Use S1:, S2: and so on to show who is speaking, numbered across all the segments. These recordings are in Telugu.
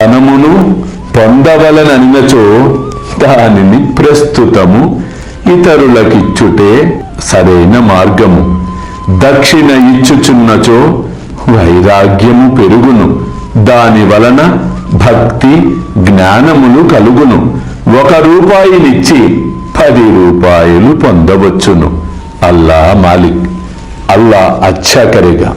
S1: ధనమును పొందవలననినచో దానిని ప్రస్తుతము ఇతరులకిచ్చుటే సరైన మార్గము. దక్షిణ ఇచ్చుచున్నచో వైరాగ్యము పెరుగును. దాని వలన భక్తి జ్ఞానములు కలుగును. 1 రూపాయినిచ్చి 10 రూపాయలు పొందవచ్చును. అల్లా మాలిక్. అల్లా అచ్చా కరేగా.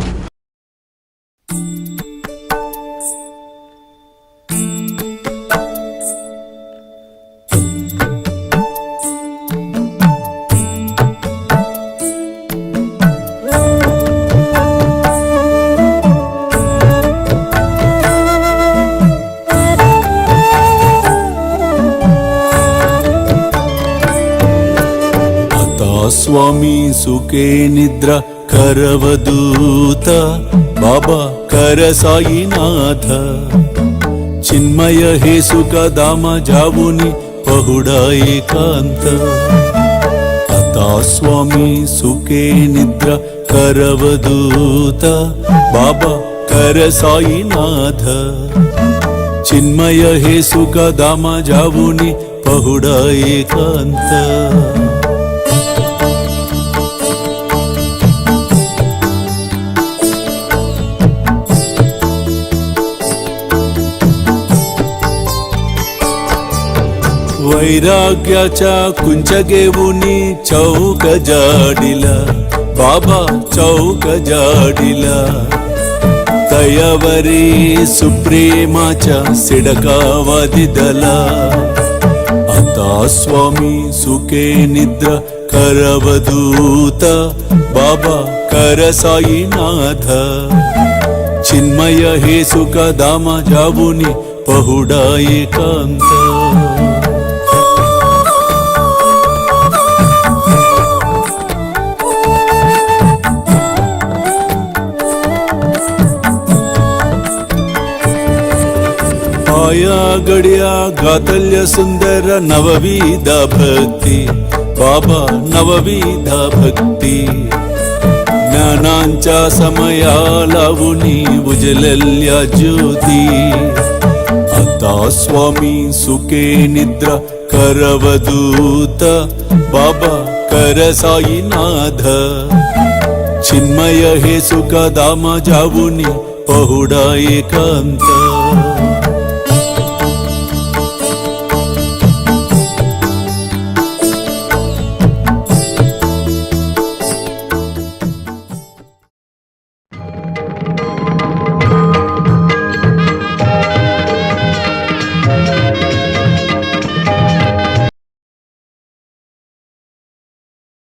S2: స్వామి సుఖే నిద్ర కరవదూత బాబా కర సాయినాథ చిన్మయ హే సుఖ దామ జావుని పహుడా ఏకాంత అతా స్వామి సుఖే నిద్ర కరవదూత బాబా కర సాయినాథ చిన్మయ హే సుఖ దామ జావుని పహుడా ఏకాంత वैराग्याच्या कुंचगेवुनी चौक जाडिला बाबा चौक जाडिला तयावरी सुप्रेमाच्या सिडकावादिदला आता स्वामी सुखे निद्रा करवदूत बाबा कर साईनाथ चिन्मय हे सुख दामा जावुनी पहुडा एकांत आया गड्या गातल्य सुंदर नवविधा भक्ती बाबा नवविधा भक्ती ज्ञानांच्या समयालावुनी उजलल्या ज्योती आता स्वामी सुखे निद्रा करवदूत बाबा कर साईनाथ चिन्मय हे सुख दामा जावुनी पहुडा एकांत